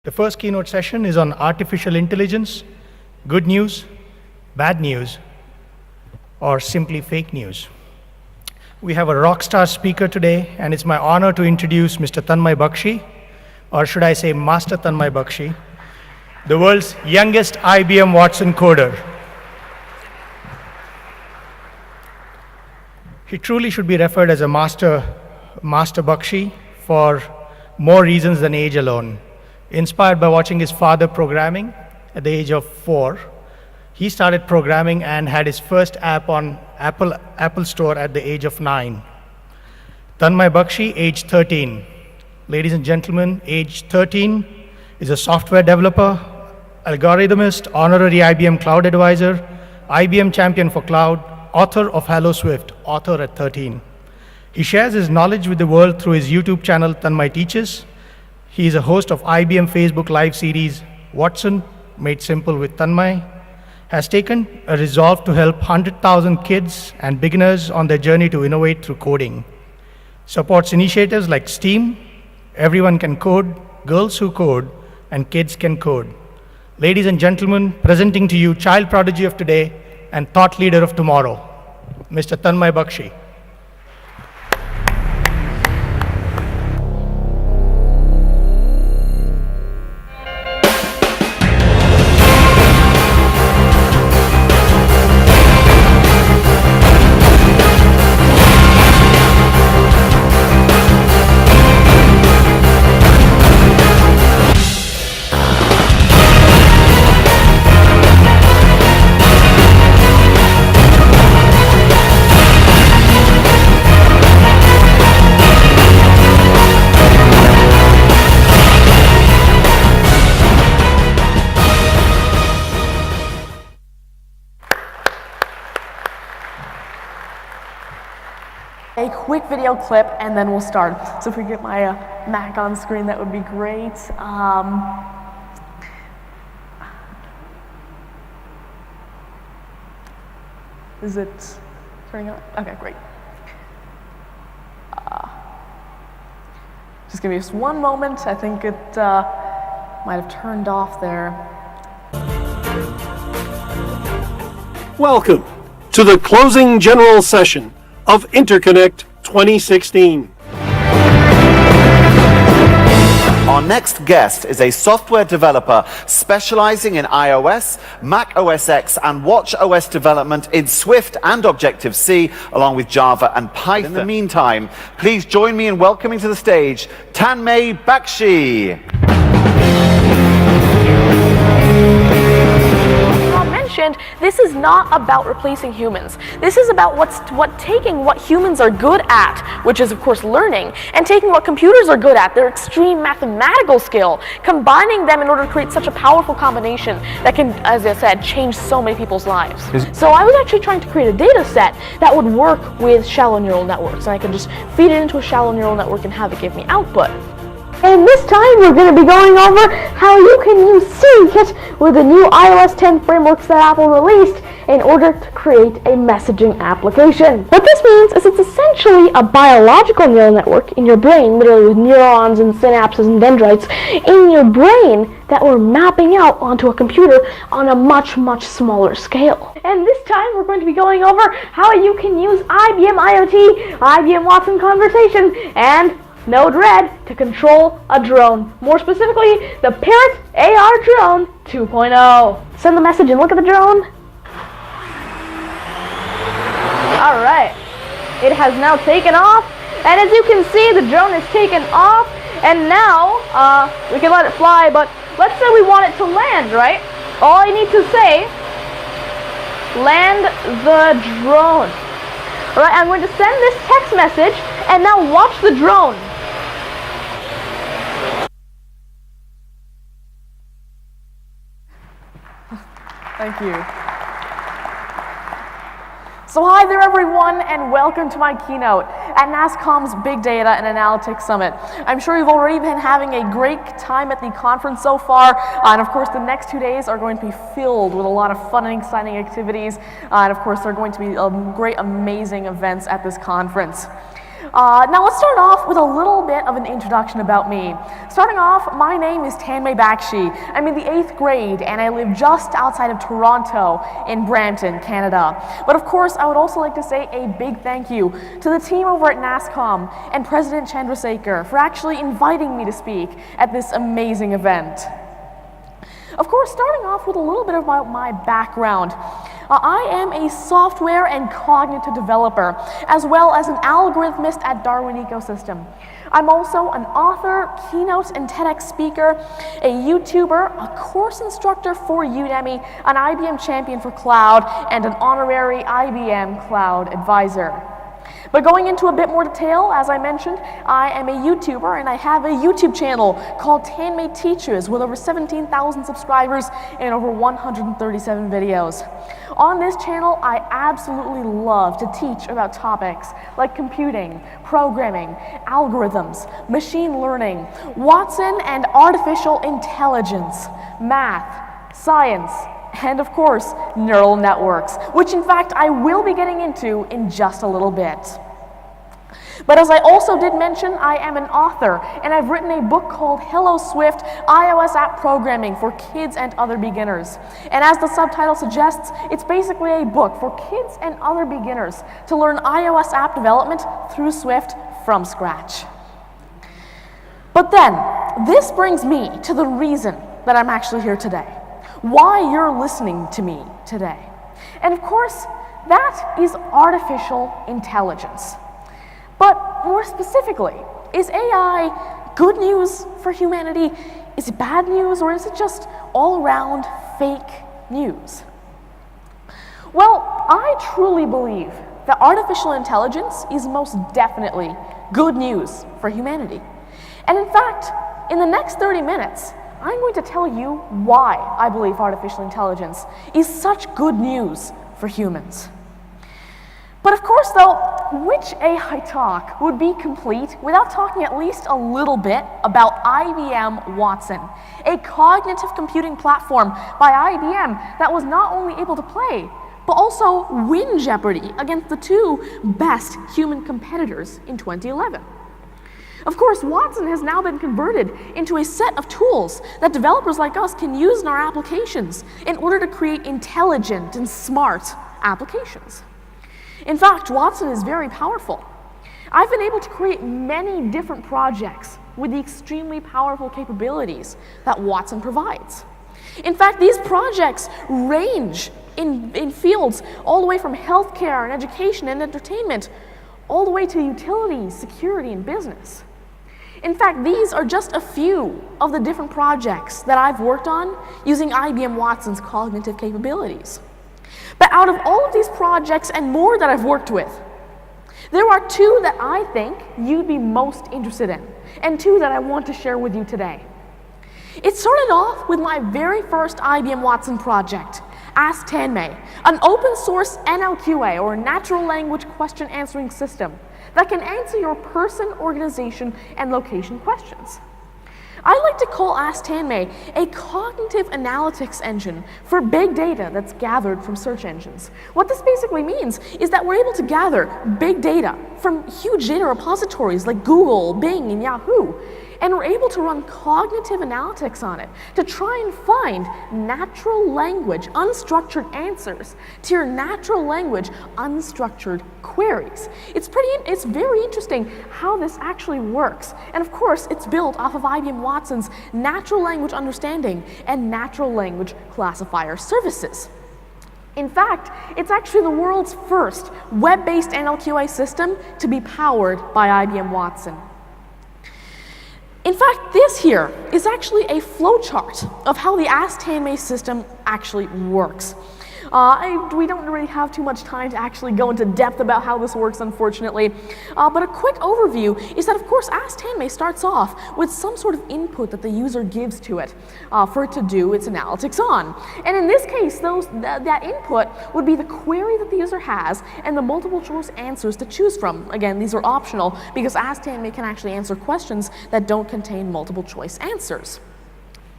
The first keynote session is on artificial intelligence, good news, bad news, or simply fake news. We have a rock star speaker today, and it's my honor to introduce Mr. Tanmay Bakshi, or should I say Master Tanmay Bakshi, the world's youngest IBM Watson coder. He truly should be referred as a Master Bakshi for more reasons than age alone. Inspired by watching his father programming at the age of 4, he started programming and had his first app on Apple Store at the age of 9. Tanmay Bakshi, age 13. Ladies and gentlemen, age 13, is a software developer, algorithmist, honorary IBM Cloud Advisor, IBM Champion for Cloud, author of Hello Swift, author at 13. He shares his knowledge with the world through his YouTube channel, Tanmay Teaches. He is a host of IBM Facebook Live series, Watson, Made Simple with Tanmay, has taken a resolve to help 100,000 kids and beginners on their journey to innovate through coding. Supports initiatives like STEAM, Everyone Can Code, Girls Who Code, and Kids Can Code. Ladies and gentlemen, presenting to you child prodigy of today and thought leader of tomorrow, Mr. Tanmay Bakshi. A quick video clip and then we'll start. So if we get my Mac on screen, that would be great. Is it turning on? Okay, great. Just give me just one moment. I think it might have turned off there. Welcome to the closing general session of Interconnect 2016. Our next guest is a software developer specializing in iOS, Mac OS X, and Watch OS development in Swift and Objective-C, along with Java and Python. In the meantime, please join me in welcoming to the stage Tanmay Bakshi. This is not about replacing humans. This is about taking what humans are good at, which is of course learning, and taking what computers are good at, their extreme mathematical skill, combining them in order to create such a powerful combination that can, as I said, change so many people's lives. So I was actually trying to create a data set that would work with shallow neural networks, and I could just feed it into a shallow neural network and have it give me output. And this time we're going to be going over how you can use SyncIt with the new iOS 10 frameworks that Apple released in order to create a messaging application. What this means is it's essentially a biological neural network in your brain, literally with neurons and synapses and dendrites in your brain that we're mapping out onto a computer on a much, much smaller scale. And this time we're going to be going over how you can use IBM IoT, IBM Watson Conversation, and Node-RED to control a drone. More specifically, the Parrot AR Drone 2.0. Send the message and look at the drone. Alright, it has now taken off, and as you can see, the drone is taken off, and now we can let it fly, but let's say we want it to land, right? All I need to say, land the drone. Alright, I'm going to send this text message, and now watch the drone. Thank you. So hi there everyone, and welcome to my keynote at NASSCOM's Big Data and Analytics Summit. I'm sure you've already been having a great time at the conference so far, and of course the next 2 days are going to be filled with a lot of fun and exciting activities, and of course there are going to be great, amazing events at this conference. Now let's start off with a little bit of an introduction about me. Starting off, my name is Tanmay Bakshi. I'm in the 8th grade and I live just outside of Toronto in Brampton, Canada. But of course, I would also like to say a big thank you to the team over at NASCOM and President Chandrasekhar for actually inviting me to speak at this amazing event. Of course, starting off with a little bit of my background. I am a software and cognitive developer, as well as an algorithmist at Darwin Ecosystem. I'm also an author, keynote and TEDx speaker, a YouTuber, a course instructor for Udemy, an IBM champion for cloud, and an honorary IBM cloud advisor. But going into a bit more detail, as I mentioned, I am a YouTuber and I have a YouTube channel called Tanmay Teaches with over 17,000 subscribers and over 137 videos. On this channel, I absolutely love to teach about topics like computing, programming, algorithms, machine learning, Watson and artificial intelligence, math, science, and of course, neural networks, which in fact I will be getting into in just a little bit. But as I also did mention, I am an author, and I've written a book called Hello Swift, iOS App Programming for Kids and Other Beginners. And as the subtitle suggests, it's basically a book for kids and other beginners to learn iOS app development through Swift from scratch. But then, this brings me to the reason that I'm actually here today. Why you're listening to me today. And of course, that is artificial intelligence. But more specifically, is AI good news for humanity? Is it bad news, or is it just all around fake news? Well, I truly believe that artificial intelligence is most definitely good news for humanity. And in fact, in the next 30 minutes, I'm going to tell you why I believe artificial intelligence is such good news for humans. But of course, though, which AI talk would be complete without talking at least a little bit about IBM Watson, a cognitive computing platform by IBM that was not only able to play, but also win Jeopardy against the two best human competitors in 2011. Of course, Watson has now been converted into a set of tools that developers like us can use in our applications in order to create intelligent and smart applications. In fact, Watson is very powerful. I've been able to create many different projects with the extremely powerful capabilities that Watson provides. In fact, these projects range in fields all the way from healthcare and education and entertainment, all the way to utilities, security, and business. In fact, these are just a few of the different projects that I've worked on using IBM Watson's cognitive capabilities. But out of all of these projects and more that I've worked with, there are two that I think you'd be most interested in, and two that I want to share with you today. It started off with my very first IBM Watson project, Ask Tanmay, an open source NLQA, or natural language question answering system, that can answer your person, organization, and location questions. I like to call Ask Tanmay a cognitive analytics engine for big data that's gathered from search engines. What this basically means is that we're able to gather big data from huge data repositories like Google, Bing, and Yahoo, and we're able to run cognitive analytics on it to try and find natural language, unstructured answers to your natural language, unstructured queries. It's very interesting how this actually works. And of course, it's built off of IBM Watson's natural language understanding and natural language classifier services. In fact, it's actually the world's first web-based NLQA system to be powered by IBM Watson. In fact, this here is actually a flowchart of how the Ask Tanmay system actually works. We don't really have too much time to actually go into depth about how this works, unfortunately. But a quick overview is that, of course, Ask Tanmay starts off with some sort of input that the user gives to it for it to do its analytics on. And in this case, that input would be the query that the user has and the multiple choice answers to choose from. Again, these are optional because Ask Tanmay can actually answer questions that don't contain multiple choice answers.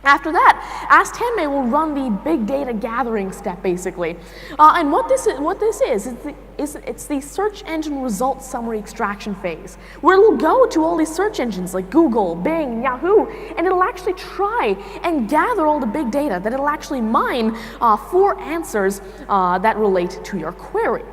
After that, Ask Tanmay will run the big data gathering step, basically. And what this is it's the search engine results summary extraction phase, where it'll go to all these search engines like Google, Bing, Yahoo, and it'll actually try and gather all the big data that it'll actually mine for answers that relate to your query.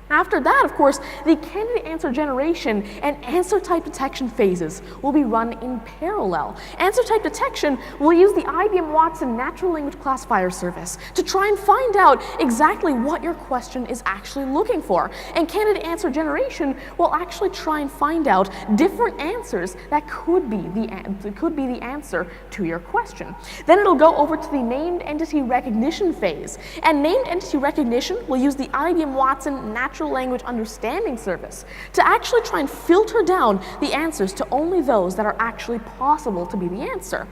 After that, of course, the candidate answer generation and answer type detection phases will be run in parallel. Answer type detection will use the IBM Watson natural language classifier service to try and find out exactly what your question is actually looking for. And candidate answer generation will actually try and find out different answers that could be the answer to your question. Then it'll go over to the named entity recognition phase. And named entity recognition will use the IBM Watson natural language understanding service to actually try and filter down the answers to only those that are actually possible to be the answer.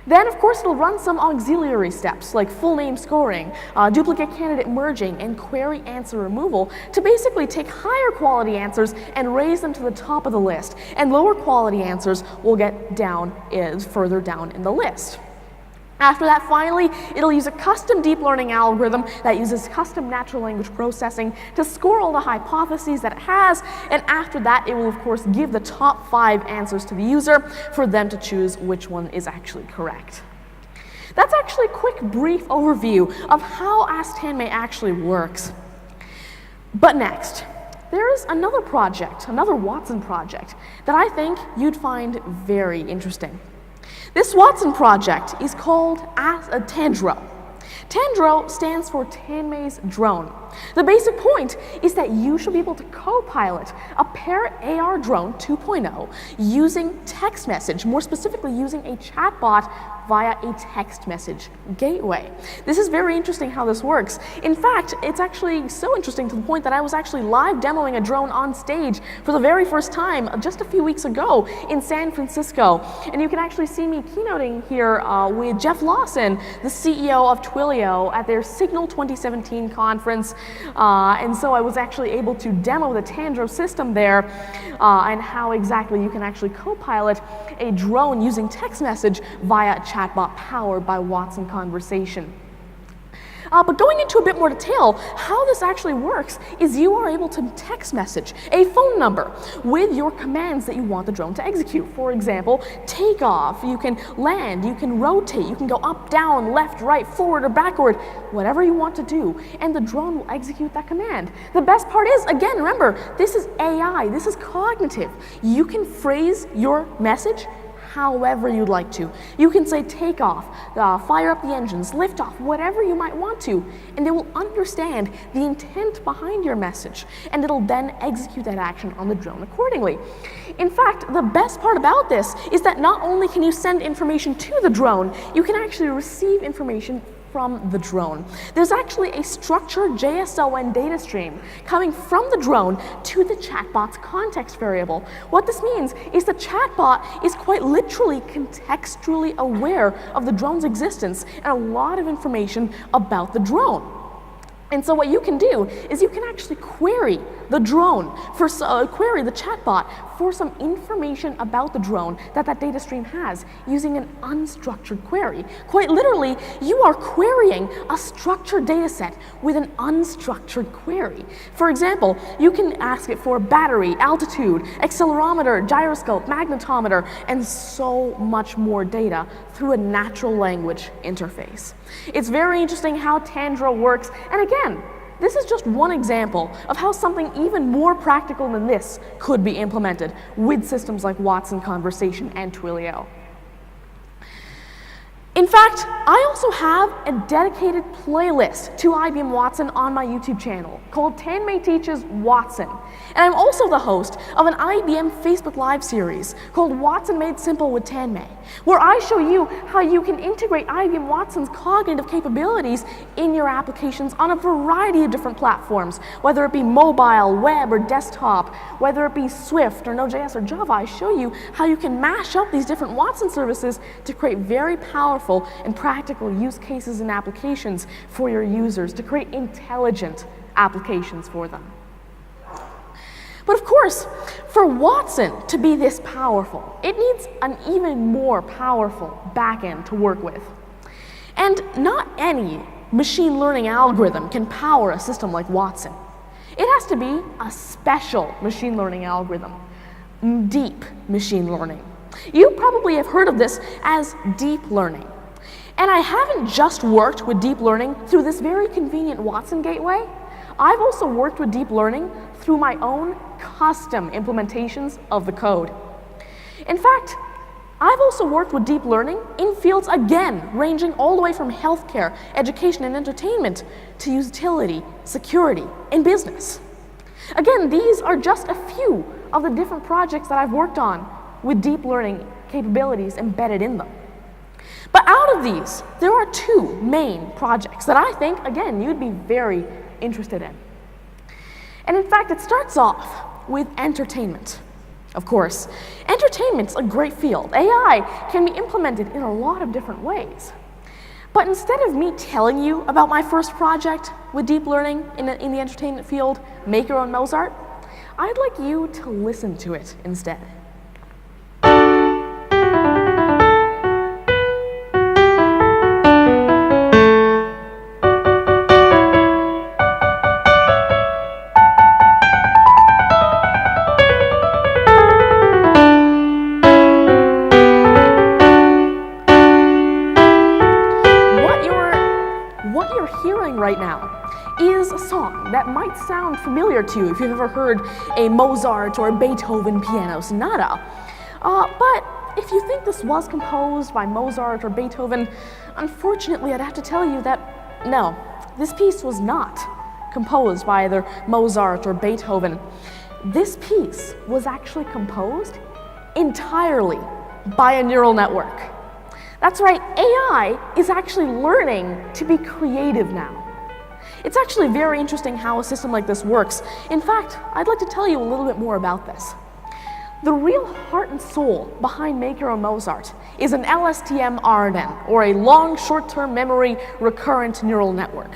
Then, of course, it'll run some auxiliary steps like full name scoring, duplicate candidate merging, and query answer removal to basically take higher quality answers and raise them to the top of the list, and lower quality answers will get further down in the list. After that, finally, it'll use a custom deep learning algorithm that uses custom natural language processing to score all the hypotheses that it has, and after that, it will, of course, give the top 5 answers to the user for them to choose which one is actually correct. That's actually a quick, brief overview of how Ask Tanmay actually works. But next, there is another project, another Watson project, that I think you'd find very interesting. This Watson project is called Tandro. Tandro stands for Tanmay's drone. The basic point is that you should be able to co-pilot a Parrot AR drone 2.0 using text message, more specifically using a chatbot via a text message gateway. This is very interesting how this works. In fact, it's actually so interesting to the point that I was actually live demoing a drone on stage for the very first time just a few weeks ago in San Francisco. And you can actually see me keynoting here with Jeff Lawson, the CEO of Twilio, at their Signal 2017 conference. And so I was actually able to demo the Tandro system there and how exactly you can actually co-pilot a drone using text message via a chatbot powered by Watson Conversation. But going into a bit more detail, how this actually works is you are able to text message a phone number with your commands that you want the drone to execute. For example, take off, you can land, you can rotate, you can go up, down, left, right, forward, or backward, whatever you want to do, and the drone will execute that command. The best part is, again, remember, this is AI, this is cognitive. You can phrase your message however you'd like to. You can say take off, fire up the engines, lift off, whatever you might want to, and it will understand the intent behind your message, and it'll then execute that action on the drone accordingly. In fact, the best part about this is that not only can you send information to the drone, you can actually receive information from the drone. There's actually a structured JSON data stream coming from the drone to the chatbot's context variable. What this means is the chatbot is quite literally contextually aware of the drone's existence and a lot of information about the drone. And so what you can do is you can actually query the drone, query the chatbot for some information about the drone that data stream has using an unstructured query. Quite literally, you are querying a structured data set with an unstructured query. For example, you can ask it for battery, altitude, accelerometer, gyroscope, magnetometer, and so much more data through a natural language interface. It's very interesting how Tandro works, and again, this is just one example of how something even more practical than this could be implemented with systems like Watson Conversation and Twilio. In fact, I also have a dedicated playlist to IBM Watson on my YouTube channel called Tanmay Teaches Watson. And I'm also the host of an IBM Facebook Live series called Watson Made Simple with Tanmay, where I show you how you can integrate IBM Watson's cognitive capabilities in your applications on a variety of different platforms, whether it be mobile, web, or desktop, whether it be Swift or Node.js or Java. I show you how you can mash up these different Watson services to create very powerful and practical use cases and applications for your users, to create intelligent applications for them. But of course, for Watson to be this powerful, it needs an even more powerful backend to work with. And not any machine learning algorithm can power a system like Watson. It has to be a special machine learning algorithm, deep machine learning. You probably have heard of this as deep learning. And I haven't just worked with deep learning through this very convenient Watson gateway. I've also worked with deep learning through my own custom implementations of the code. In fact, I've also worked with deep learning in fields, again, ranging all the way from healthcare, education, and entertainment to utility, security, and business. Again, these are just a few of the different projects that I've worked on with deep learning capabilities embedded in them. But out of these, there are two main projects that I think, again, you'd be very interested in. And in fact, it starts off with entertainment. Of course, entertainment's a great field. AI can be implemented in a lot of different ways. But instead of me telling you about my first project with deep learning in the entertainment field, Make Your Own Mozart, I'd like you to listen to it instead. Right now is a song that might sound familiar to you if you've ever heard a Mozart or a Beethoven piano sonata. But if you think this was composed by Mozart or Beethoven, unfortunately I'd have to tell you that no, this piece was not composed by either Mozart or Beethoven. This piece was actually composed entirely by a neural network. That's right, AI is actually learning to be creative now. It's actually very interesting how a system like this works. In fact, I'd like to tell you a little bit more about this. The real heart and soul behind Make Your Own Mozart is an LSTM-RNN, or a long short-term memory recurrent neural network.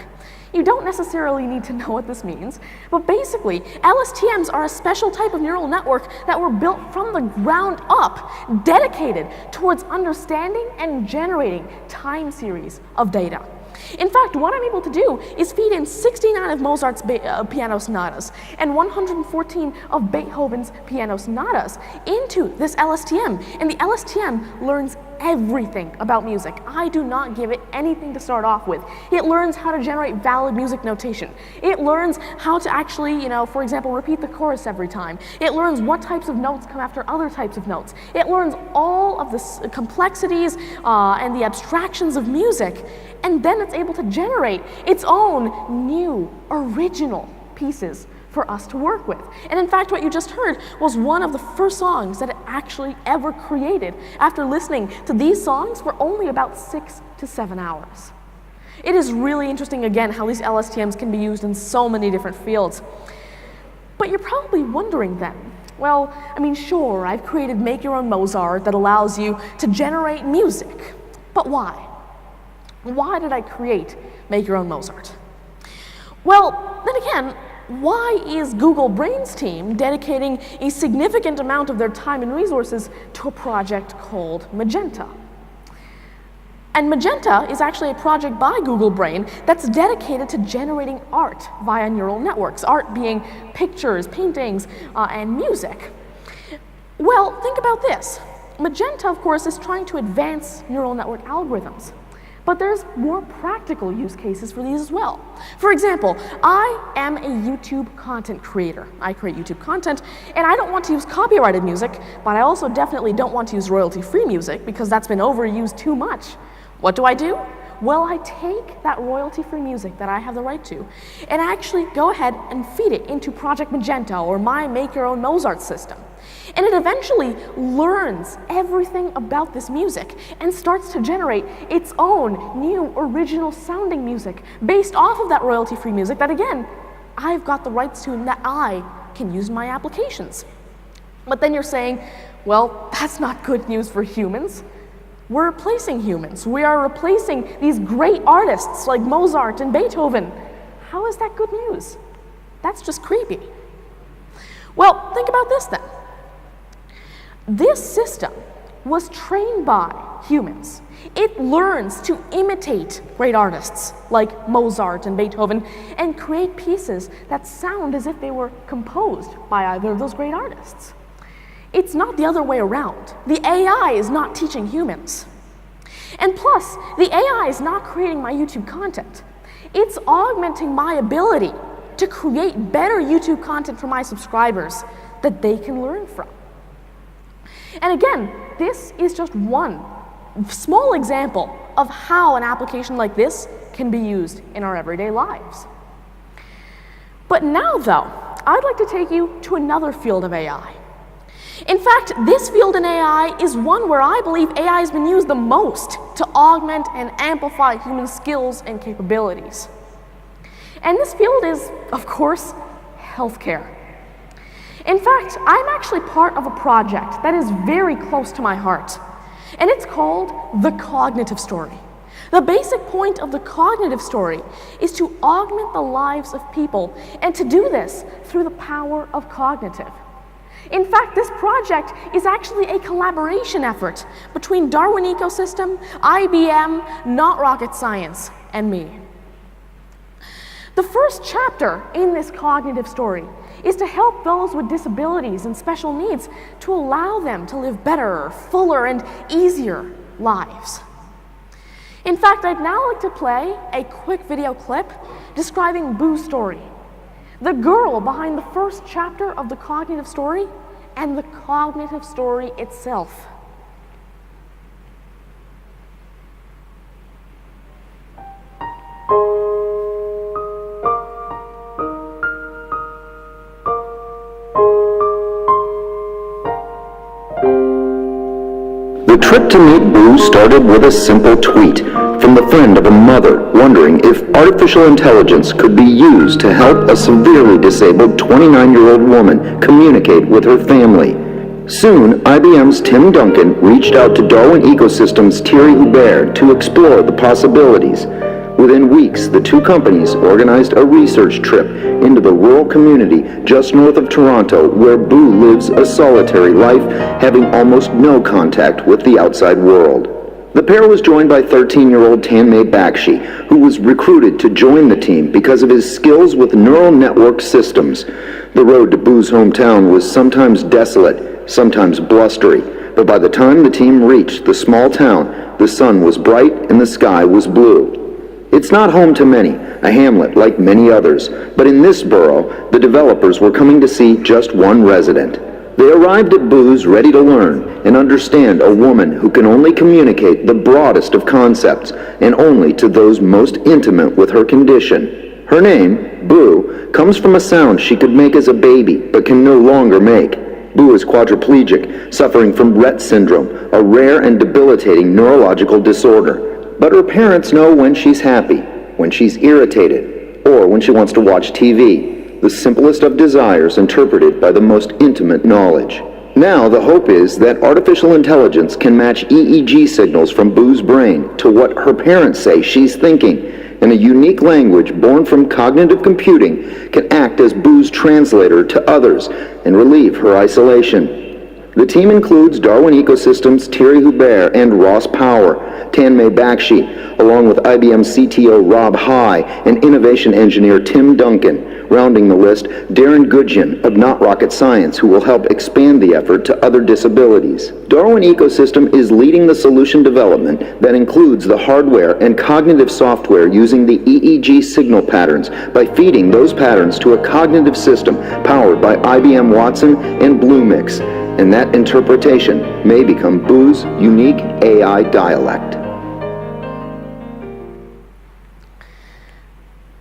You don't necessarily need to know what this means, but basically, LSTMs are a special type of neural network that were built from the ground up, dedicated towards understanding and generating time series of data. In fact, what I'm able to do is feed in 69 of Mozart's piano sonatas and 114 of Beethoven's piano sonatas into this LSTM, and the LSTM learns everything about music. I do not give it anything to start off with. It learns how to generate valid music notation. It learns how to actually, for example, repeat the chorus every time. It learns what types of notes come after other types of notes. It learns all of the complexities and the abstractions of music, and then it's able to generate its own new, original pieces for us to work with. And in fact, what you just heard was one of the first songs that it actually ever created after listening to these songs for only about 6 to 7 hours. It is really interesting, again, how these LSTMs can be used in so many different fields. But you're probably wondering then, well, sure, I've created Make Your Own Mozart that allows you to generate music, but why? Why did I create Make Your Own Mozart? Well, then again, why is Google Brain's team dedicating a significant amount of their time and resources to a project called Magenta? And Magenta is actually a project by Google Brain that's dedicated to generating art via neural networks, art being pictures, paintings, and music. Well, think about this. Magenta, of course, is trying to advance neural network algorithms. But there's more practical use cases for these as well. For example, I am a YouTube content creator. I create YouTube content, and I don't want to use copyrighted music, but I also definitely don't want to use royalty-free music because that's been overused too much. What do? Well, I take that royalty-free music that I have the right to, and I actually go ahead and feed it into Project Magenta or my Make Your Own Mozart system. And it eventually learns everything about this music and starts to generate its own new original sounding music based off of that royalty-free music that, again, I've got the rights to and that I can use in my applications. But then you're saying, well, that's not good news for humans. We're replacing humans. We are replacing these great artists like Mozart and Beethoven. How is that good news? That's just creepy. Well, think about this then. This system was trained by humans. It learns to imitate great artists like Mozart and Beethoven and create pieces that sound as if they were composed by either of those great artists. It's not the other way around. The AI is not teaching humans. And plus, the AI is not creating my YouTube content. It's augmenting my ability to create better YouTube content for my subscribers that they can learn from. And again, this is just one small example of how an application like this can be used in our everyday lives. But now, though, I'd like to take you to another field of AI. In fact, this field in AI is one where I believe AI has been used the most to augment and amplify human skills and capabilities. And this field is, of course, healthcare. In fact, I'm actually part of a project that is very close to my heart, and it's called the cognitive story. The basic point of the cognitive story is to augment the lives of people, and to do this through the power of cognitive. In fact, this project is actually a collaboration effort between Darwin Ecosystem, IBM, Not Rocket Science, and me. The first chapter in this cognitive story is to help those with disabilities and special needs to allow them to live better, fuller, and easier lives. In fact, I'd now like to play a quick video clip describing Boo's story, the girl behind the first chapter of the cognitive story and the cognitive story itself. The trip to meet Boo started with a simple tweet from the friend of a mother wondering if artificial intelligence could be used to help a severely disabled 29-year-old woman communicate with her family. Soon, IBM's Tim Duncan reached out to Darwin Ecosystem's Thierry Hubert to explore the possibilities. Within weeks, the two companies organized a research trip into the rural community just north of Toronto, where Boo lives a solitary life, having almost no contact with the outside world. The pair was joined by 13-year-old Tanmay Bakshi, who was recruited to join the team because of his skills with neural network systems. The road to Boo's hometown was sometimes desolate, sometimes blustery, but by the time the team reached the small town, the sun was bright and the sky was blue. It's not home to many, a hamlet like many others, but in this borough, the developers were coming to see just one resident. They arrived at Boo's ready to learn and understand a woman who can only communicate the broadest of concepts, and only to those most intimate with her condition. Her name, Boo, comes from a sound she could make as a baby, but can no longer make. Boo is quadriplegic, suffering from Rett syndrome, a rare and debilitating neurological disorder. But her parents know when she's happy, when she's irritated, or when she wants to watch TV, the simplest of desires interpreted by the most intimate knowledge. Now the hope is that artificial intelligence can match EEG signals from Boo's brain to what her parents say she's thinking, and a unique language born from cognitive computing can act as Boo's translator to others and relieve her isolation. The team includes Darwin Ecosystem's Thierry Hubert and Ross Power, Tanmay Bakshi, along with IBM CTO Rob High and innovation engineer Tim Duncan. Rounding the list, Darren Gudgeon of Not Rocket Science, who will help expand the effort to other disabilities. Darwin Ecosystem is leading the solution development that includes the hardware and cognitive software using the EEG signal patterns by feeding those patterns to a cognitive system powered by IBM Watson and Bluemix. And that interpretation may become Boo's unique AI dialect.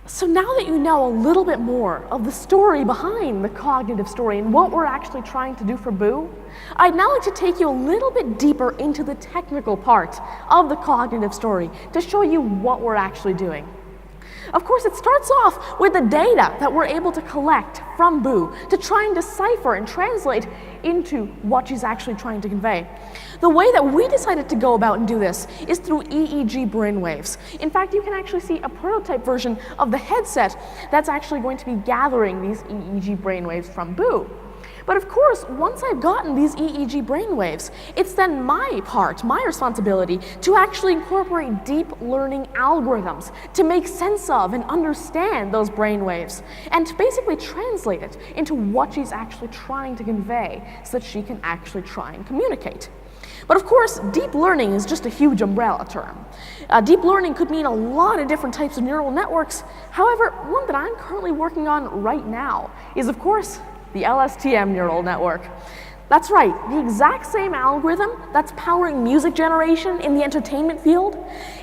So now that you know a little bit more of the story behind the cognitive story and what we're actually trying to do for Boo, I'd now like to take you a little bit deeper into the technical part of the cognitive story to show you what we're actually doing. Of course, it starts off with the data that we're able to collect from Boo to try and decipher and translate into what she's actually trying to convey. The way that we decided to go about and do this is through EEG brainwaves. In fact, you can actually see a prototype version of the headset that's actually going to be gathering these EEG brainwaves from Boo. But of course, once I've gotten these EEG brainwaves, it's then my responsibility, to actually incorporate deep learning algorithms to make sense of and understand those brainwaves, and to basically translate it into what she's actually trying to convey so that she can actually try and communicate. But of course, deep learning is just a huge umbrella term. Deep learning could mean a lot of different types of neural networks. However, one that I'm currently working on right now is, of course, the LSTM neural network. That's right, the exact same algorithm that's powering music generation in the entertainment field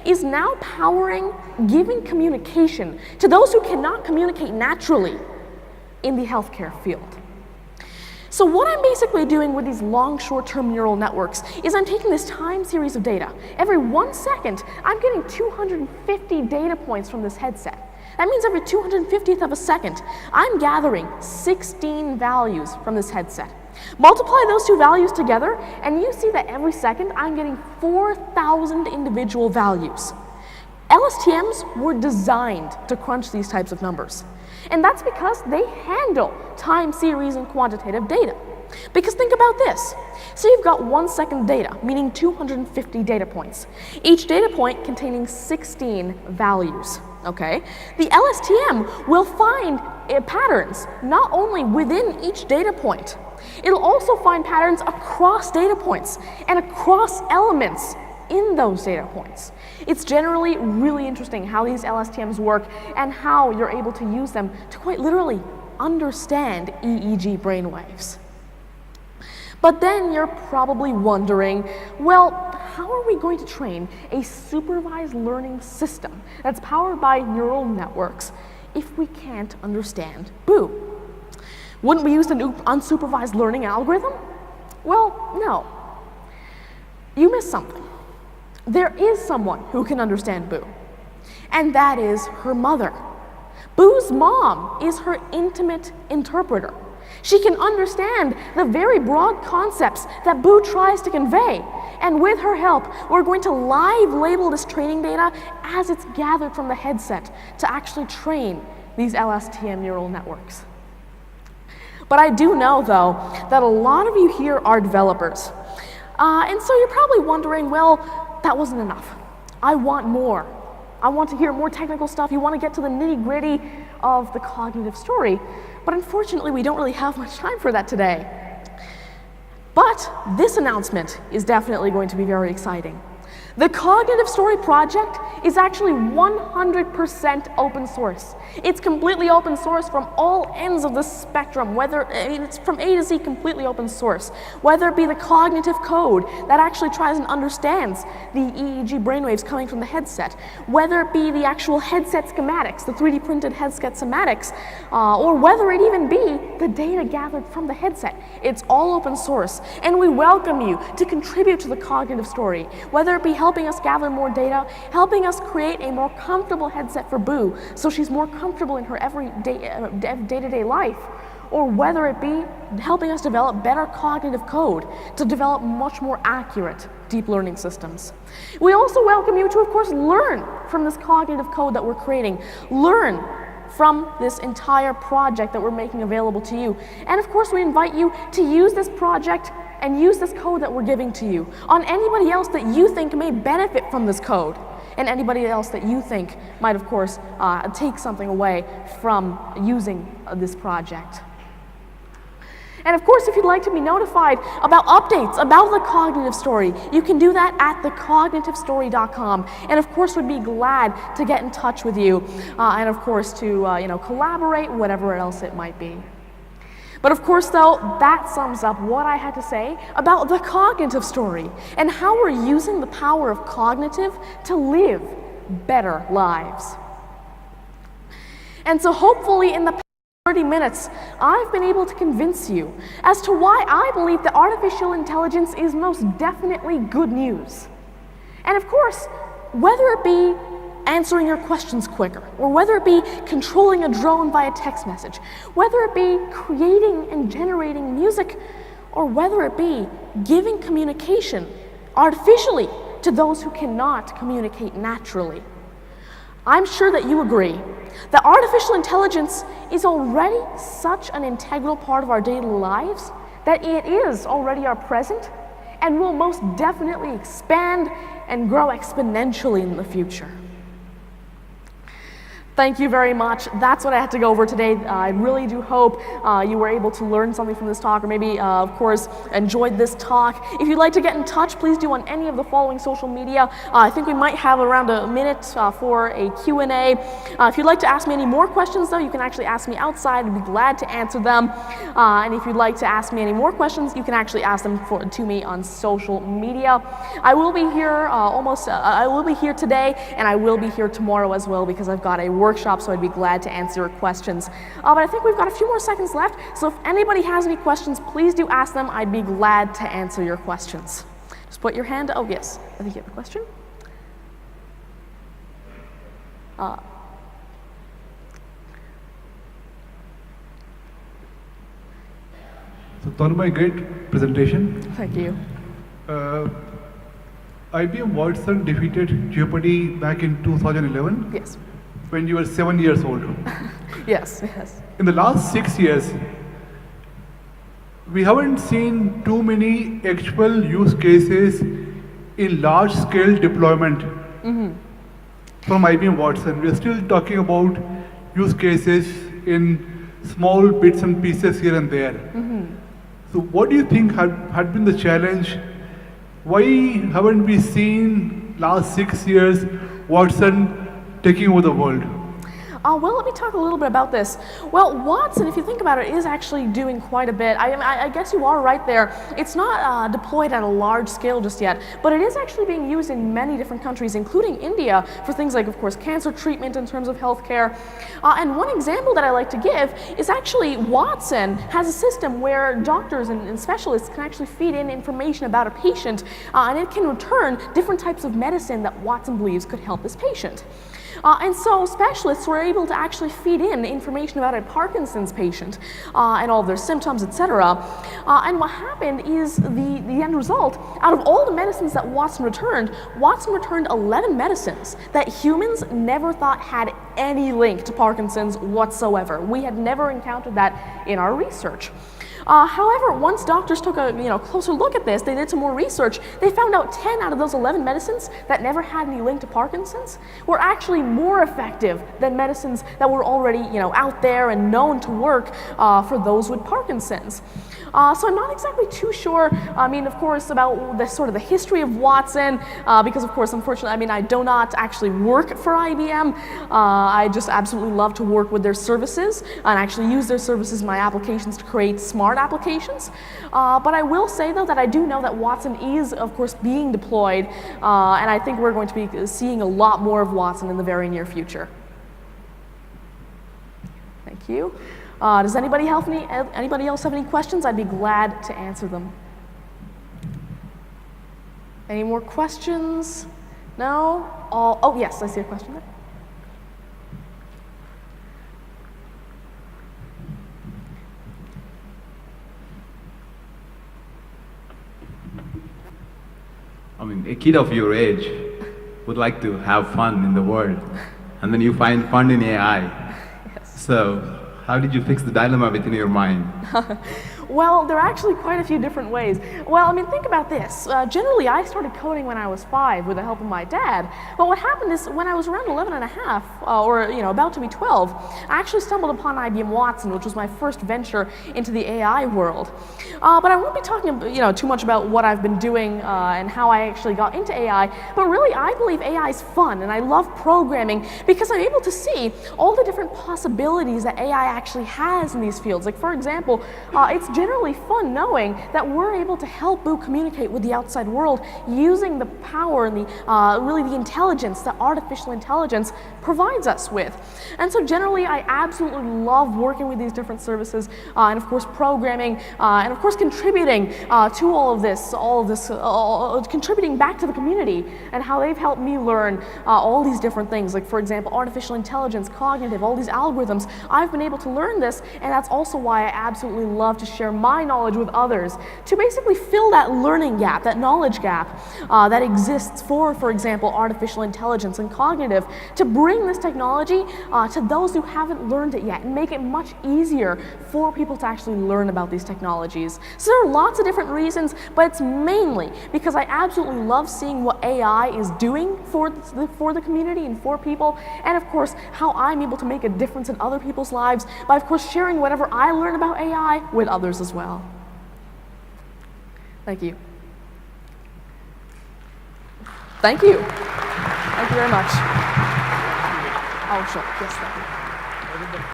is now powering giving communication to those who cannot communicate naturally in the healthcare field. So what I'm basically doing with these long, short-term neural networks is I'm taking this time series of data. Every 1 second, I'm getting 250 data points from this headset. That means every 250th of a second, I'm gathering 16 values from this headset. Multiply those two values together, and you see that every second I'm getting 4,000 individual values. LSTMs were designed to crunch these types of numbers. And that's because they handle time series and quantitative data. Because think about this. So you've got 1 second data, meaning 250 data points. Each data point containing 16 values, okay? The LSTM will find patterns not only within each data point, it'll also find patterns across data points and across elements in those data points. It's generally really interesting how these LSTMs work and how you're able to use them to quite literally understand EEG brainwaves. But then you're probably wondering, well, how are we going to train a supervised learning system that's powered by neural networks if we can't understand Boo? Wouldn't we use an unsupervised learning algorithm? Well, no. You missed something. There is someone who can understand Boo, and that is her mother. Boo's mom is her intimate interpreter. She can understand the very broad concepts that Boo tries to convey, and with her help, we're going to live label this training data as it's gathered from the headset to actually train these LSTM neural networks. But I do know, though, that a lot of you here are developers. And so you're probably wondering, well, that wasn't enough. I want more. I want to hear more technical stuff. You want to get to the nitty-gritty of the cognitive story. But unfortunately, we don't really have much time for that today. But this announcement is definitely going to be very exciting. The Cognitive Story project is actually 100% open source. It's completely open source from all ends of the spectrum, it's from A to Z completely open source. Whether it be the cognitive code that actually tries and understands the EEG brainwaves coming from the headset, whether it be the actual headset schematics, the 3D printed headset schematics, or whether it even be the data gathered from the headset. It's all open source, and we welcome you to contribute to the Cognitive Story, whether it be helping us gather more data, helping us create a more comfortable headset for Boo so she's more comfortable in her day-to-day life, or whether it be helping us develop better cognitive code to develop much more accurate deep learning systems. We also welcome you to, of course, learn from this cognitive code that we're creating, learn from this entire project that we're making available to you. And of course, we invite you to use this project and use this code that we're giving to you on anybody else that you think may benefit from this code, and anybody else that you think might, of course, take something away from using this project. And of course, if you'd like to be notified about updates about the Cognitive Story, you can do that at thecognitivestory.com. And of course, we'd be glad to get in touch with you, and of course to collaborate, whatever else it might be. But of course, though, that sums up what I had to say about the Cognitive Story and how we're using the power of cognitive to live better lives. And so hopefully in the past 30 minutes, I've been able to convince you as to why I believe that artificial intelligence is most definitely good news. And of course, whether it be answering your questions quicker, or whether it be controlling a drone via text message, whether it be creating and generating music, or whether it be giving communication artificially to those who cannot communicate naturally. I'm sure that you agree that artificial intelligence is already such an integral part of our daily lives that it is already our present and will most definitely expand and grow exponentially in the future. Thank you very much. That's what I had to go over today. I really do hope you were able to learn something from this talk, or maybe, of course, enjoyed this talk. If you'd like to get in touch, please do on any of the following social media. I think we might have around a minute for a Q&A. If you'd like to ask me any more questions, though, you can actually ask me outside. I'd be glad to answer them. And if you'd like to ask me any more questions, you can actually ask them to me on social media. I will be here I will be here today, and I will be here tomorrow as well, because I've got a workshop, so I'd be glad to answer your questions. But I think we've got a few more seconds left, so if anybody has any questions, please do ask them. I'd be glad to answer your questions. Just put your hand, oh yes, I think you have a question. So Tanmay, great presentation. Thank you. IBM Watson defeated Jeopardy back in 2011. Yes. When you were 7 years old. Yes, yes. In the last 6 years, we haven't seen too many actual use cases in large-scale deployment from IBM Watson. We're still talking about use cases in small bits and pieces here and there. So what do you think had been the challenge? Why haven't we seen last 6 years Watson taking over the world? Well, let me talk a little bit about this. Well, Watson, if you think about it, is actually doing quite a bit. I guess you are right there. It's not deployed at a large scale just yet, but it is actually being used in many different countries, including India, for things like, of course, cancer treatment in terms of healthcare. And one example that I like to give is actually Watson has a system where doctors and specialists can actually feed in information about a patient, and it can return different types of medicine that Watson believes could help this patient. And so specialists were able to actually feed in information about a Parkinson's patient and all of their symptoms, etc. And what happened is the end result, out of all the medicines that Watson returned 11 medicines that humans never thought had any link to Parkinson's whatsoever. We had never encountered that in our research. However, once doctors took a closer look at this, they did some more research, they found out 10 out of those 11 medicines that never had any link to Parkinson's were actually more effective than medicines that were already out there and known to work for those with Parkinson's. So I'm not exactly too sure, of course, about the sort of the history of Watson, because of course, unfortunately, I do not actually work for IBM. I just absolutely love to work with their services and actually use their services in my applications to create smart applications. But I will say, though, that I do know that Watson is, of course, being deployed, and I think we're going to be seeing a lot more of Watson in the very near future. Thank you. Does anybody else have any questions? I'd be glad to answer them. Any more questions? No? Oh, yes, I see a question there. A kid of your age would like to have fun in the world, and then you find fun in AI. Yes. So, how did you fix the dilemma within your mind? Well, there are actually quite a few different ways. Well, think about this. Generally, I started coding when I was 5 with the help of my dad. But what happened is when I was around 11 and a half, or about to be 12, I actually stumbled upon IBM Watson, which was my first venture into the AI world. But I won't be talking too much about what I've been doing and how I actually got into AI. But really, I believe AI is fun, and I love programming because I'm able to see all the different possibilities that AI actually has in these fields. Like, for example, it's generally fun knowing that we're able to help Boo communicate with the outside world using the power and really the intelligence that artificial intelligence provides us with. And so generally, I absolutely love working with these different services and of course programming and of course contributing to all of this, contributing back to the community and how they've helped me learn all these different things. Like, for example, artificial intelligence, cognitive, all these algorithms. I've been able to learn this, and that's also why I absolutely love to share share my knowledge with others to basically fill that learning gap, that knowledge gap that exists for example, artificial intelligence and cognitive, to bring this technology to those who haven't learned it yet and make it much easier for people to actually learn about these technologies. So there are lots of different reasons, but it's mainly because I absolutely love seeing what AI is doing for the community and for people, and of course how I'm able to make a difference in other people's lives by of course sharing whatever I learn about AI with others as well. Thank you. Thank you. Thank you very much. Oh, sure. Yes, thank you.